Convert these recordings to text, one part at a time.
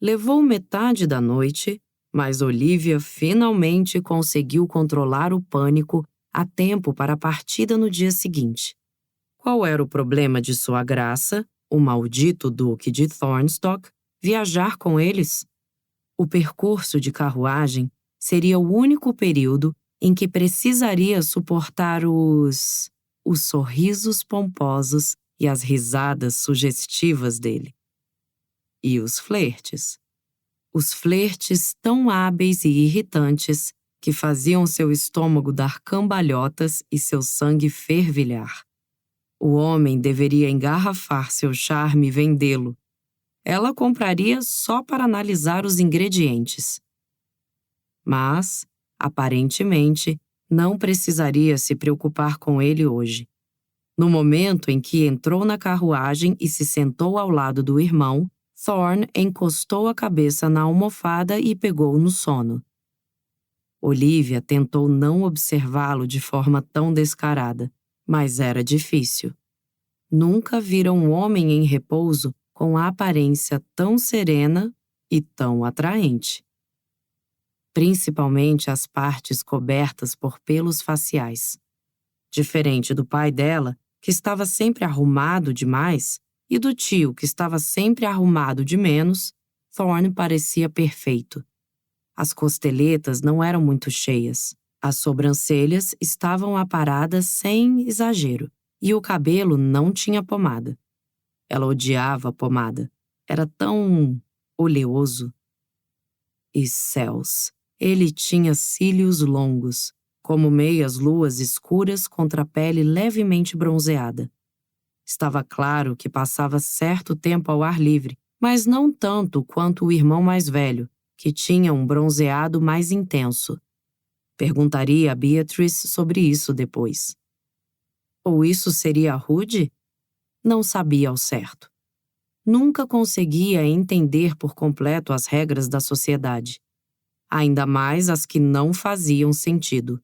Levou metade da noite, mas Olivia finalmente conseguiu controlar o pânico a tempo para a partida no dia seguinte. Qual era o problema de sua graça, o maldito Duque de Thornstock, viajar com eles? O percurso de carruagem seria o único período em que precisaria suportar os sorrisos pomposos e as risadas sugestivas dele. E os flertes. Os flertes tão hábeis e irritantes que faziam seu estômago dar cambalhotas e seu sangue fervilhar. O homem deveria engarrafar seu charme e vendê-lo. Ela compraria só para analisar os ingredientes. Mas, aparentemente, não precisaria se preocupar com ele hoje. No momento em que entrou na carruagem e se sentou ao lado do irmão, Thorne encostou a cabeça na almofada e pegou no sono. Olivia tentou não observá-lo de forma tão descarada, mas era difícil. Nunca vira um homem em repouso com a aparência tão serena e tão atraente. Principalmente as partes cobertas por pelos faciais. Diferente do pai dela, que estava sempre arrumado demais, e do tio, que estava sempre arrumado de menos, Thorne parecia perfeito. As costeletas não eram muito cheias, as sobrancelhas estavam aparadas sem exagero, e o cabelo não tinha pomada. Ela odiava a pomada. Era tão oleoso. E céus, ele tinha cílios longos, como meias luas escuras contra a pele levemente bronzeada. Estava claro que passava certo tempo ao ar livre, mas não tanto quanto o irmão mais velho, que tinha um bronzeado mais intenso. Perguntaria a Beatrice sobre isso depois. Ou isso seria rude? Não sabia ao certo. Nunca conseguia entender por completo as regras da sociedade, ainda mais as que não faziam sentido.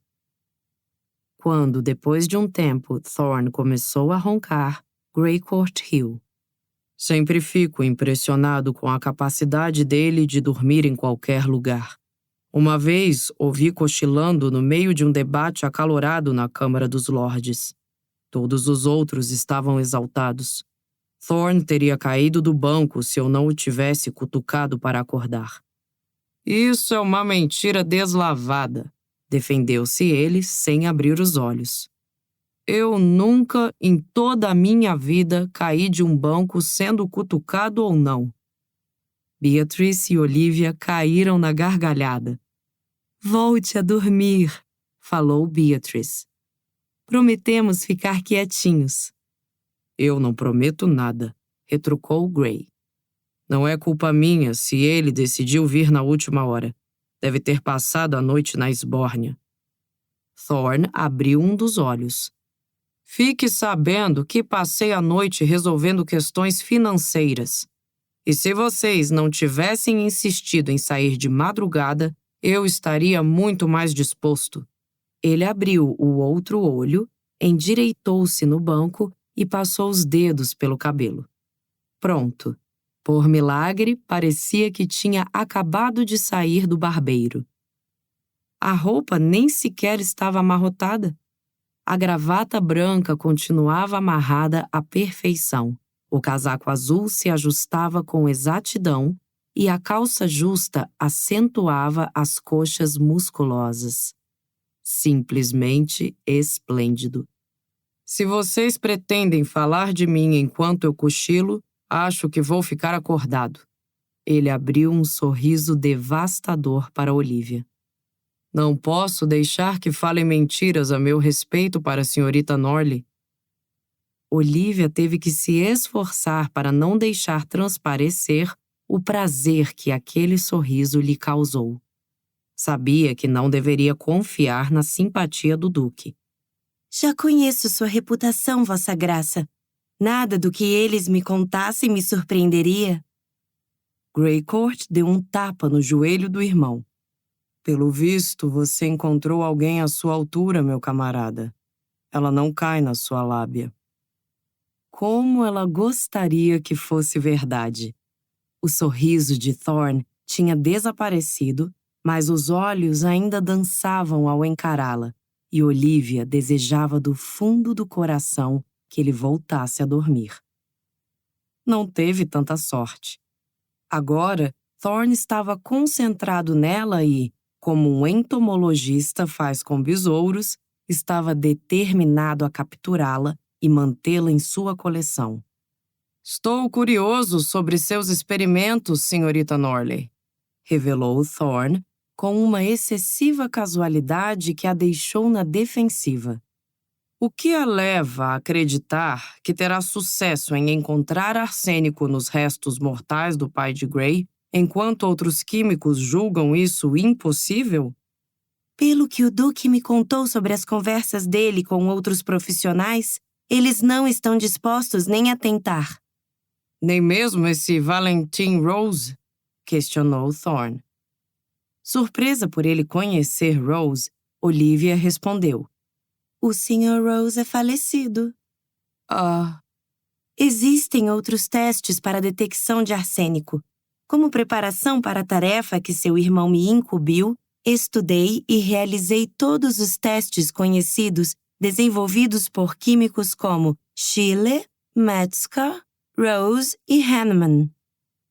Quando, depois de um tempo, Thorne começou a roncar, Greycourt riu. Sempre fico impressionado com a capacidade dele de dormir em qualquer lugar. Uma vez, ouvi cochilando no meio de um debate acalorado na Câmara dos Lordes. Todos os outros estavam exaltados. Thorne teria caído do banco se eu não o tivesse cutucado para acordar. Isso é uma mentira deslavada, defendeu-se ele sem abrir os olhos. Eu nunca, em toda a minha vida, caí de um banco sendo cutucado ou não. Beatrice e Olivia caíram na gargalhada. Volte a dormir, falou Beatrice. Prometemos ficar quietinhos. Eu não prometo nada, retrucou Grey. Não é culpa minha se ele decidiu vir na última hora. Deve ter passado a noite na esbórnia. Thorne abriu um dos olhos. Fique sabendo que passei a noite resolvendo questões financeiras. E se vocês não tivessem insistido em sair de madrugada, eu estaria muito mais disposto. Ele abriu o outro olho, endireitou-se no banco e passou os dedos pelo cabelo. Pronto. Por milagre, parecia que tinha acabado de sair do barbeiro. A roupa nem sequer estava amarrotada. A gravata branca continuava amarrada à perfeição. O casaco azul se ajustava com exatidão e a calça justa acentuava as coxas musculosas. Simplesmente esplêndido. Se vocês pretendem falar de mim enquanto eu cochilo, acho que vou ficar acordado. Ele abriu um sorriso devastador para Olivia. Não posso deixar que falem mentiras a meu respeito para a senhorita Norley. Olivia teve que se esforçar para não deixar transparecer o prazer que aquele sorriso lhe causou. Sabia que não deveria confiar na simpatia do Duque. Já conheço sua reputação, Vossa Graça. Nada do que eles me contassem me surpreenderia. Greycourt deu um tapa no joelho do irmão. Pelo visto, você encontrou alguém à sua altura, meu camarada. Ela não cai na sua lábia. Como ela gostaria que fosse verdade. O sorriso de Thorne tinha desaparecido, mas os olhos ainda dançavam ao encará-la, e Olivia desejava do fundo do coração que ele voltasse a dormir. Não teve tanta sorte. Agora, Thorne estava concentrado nela e, como um entomologista faz com besouros, estava determinado a capturá-la e mantê-la em sua coleção. Estou curioso sobre seus experimentos, senhorita Norley, revelou Thorne, com uma excessiva casualidade que a deixou na defensiva. O que a leva a acreditar que terá sucesso em encontrar arsênico nos restos mortais do pai de Grey, enquanto outros químicos julgam isso impossível? Pelo que o Duque me contou sobre as conversas dele com outros profissionais, eles não estão dispostos nem a tentar. Nem mesmo esse Valentin Rose? Questionou Thorne. Surpresa por ele conhecer Rose, Olivia respondeu. O Sr. Rose é falecido. Ah. Existem outros testes para a detecção de arsênico. Como preparação para a tarefa que seu irmão me incumbiu, estudei e realizei todos os testes conhecidos desenvolvidos por químicos como Schiele, Metzger, Rose e Hahnemann.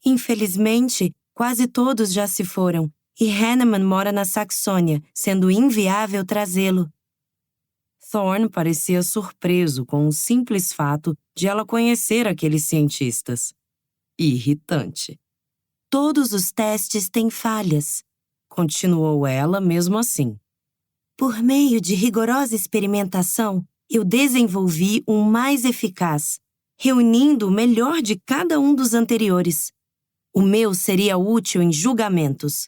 Infelizmente, quase todos já se foram, e Hahnemann mora na Saxônia, sendo inviável trazê-lo. Thorne parecia surpreso com o simples fato de ela conhecer aqueles cientistas. Irritante. Todos os testes têm falhas, continuou ela mesmo assim. Por meio de rigorosa experimentação, eu desenvolvi um mais eficaz, reunindo o melhor de cada um dos anteriores. O meu seria útil em julgamentos.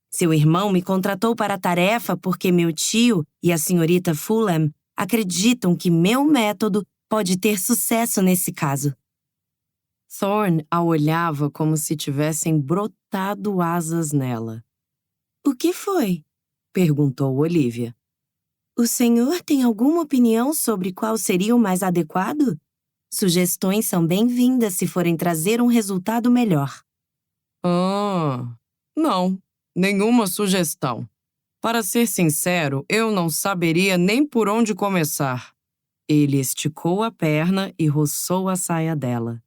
Seu irmão me contratou para a tarefa porque meu tio e a senhorita Fulham acreditam que meu método pode ter sucesso nesse caso. Thorne a olhava como se tivessem brotado asas nela. O que foi? Perguntou Olivia. O senhor tem alguma opinião sobre qual seria o mais adequado? Sugestões são bem-vindas se forem trazer um resultado melhor. Não, nenhuma sugestão. Para ser sincero, eu não saberia nem por onde começar. Ele esticou a perna e roçou a saia dela.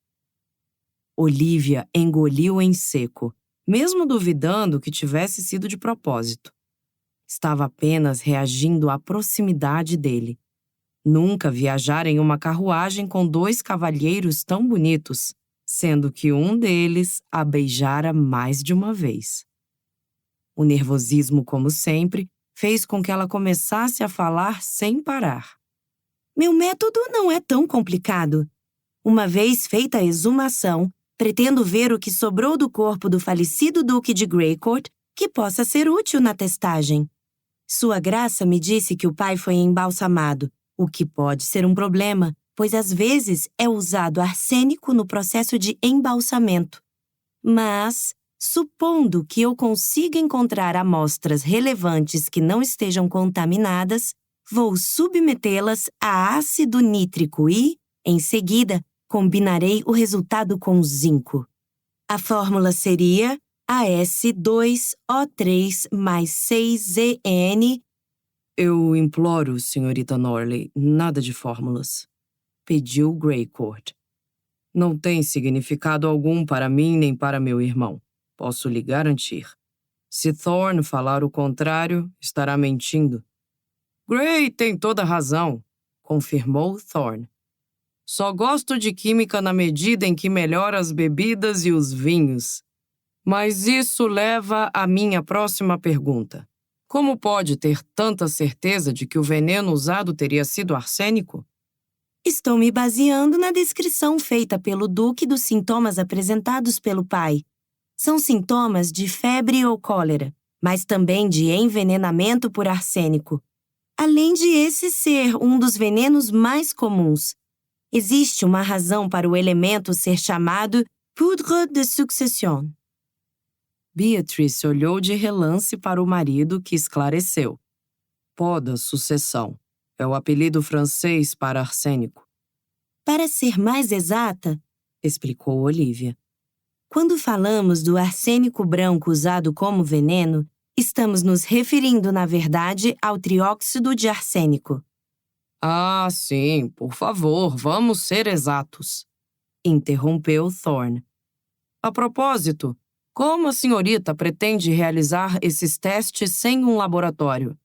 Olivia engoliu em seco, mesmo duvidando que tivesse sido de propósito. Estava apenas reagindo à proximidade dele. Nunca viajara em uma carruagem com 2 cavalheiros tão bonitos, sendo que um deles a beijara mais de uma vez. O nervosismo, como sempre, fez com que ela começasse a falar sem parar. Meu método não é tão complicado. Uma vez feita a exumação, pretendo ver o que sobrou do corpo do falecido Duque de Greycourt que possa ser útil na testagem. Sua Graça me disse que o pai foi embalsamado, o que pode ser um problema, pois às vezes é usado arsênico no processo de embalsamento. Mas, supondo que eu consiga encontrar amostras relevantes que não estejam contaminadas, vou submetê-las a ácido nítrico e, em seguida, combinarei o resultado com zinco. A fórmula seria AS2O3 mais 6ZN. Eu imploro, senhorita Norley, nada de fórmulas. Pediu Greycourt. Não tem significado algum para mim nem para meu irmão. Posso lhe garantir. Se Thorne falar o contrário, estará mentindo. Grey tem toda razão, confirmou Thorne. Só gosto de química na medida em que melhora as bebidas e os vinhos. Mas isso leva à minha próxima pergunta. Como pode ter tanta certeza de que o veneno usado teria sido arsênico? Estou me baseando na descrição feita pelo Duque dos sintomas apresentados pelo pai. São sintomas de febre ou cólera, mas também de envenenamento por arsênico. Além de esse ser um dos venenos mais comuns. Existe uma razão para o elemento ser chamado poudre de succession. Beatrice olhou de relance para o marido, que esclareceu. Pó da sucessão. É o apelido francês para arsênico. Para ser mais exata, explicou Olivia. Quando falamos do arsênico branco usado como veneno, estamos nos referindo, na verdade, ao trióxido de arsênico. Ah, sim, por favor, vamos ser exatos, interrompeu Thorne. A propósito, como a senhorita pretende realizar esses testes sem um laboratório?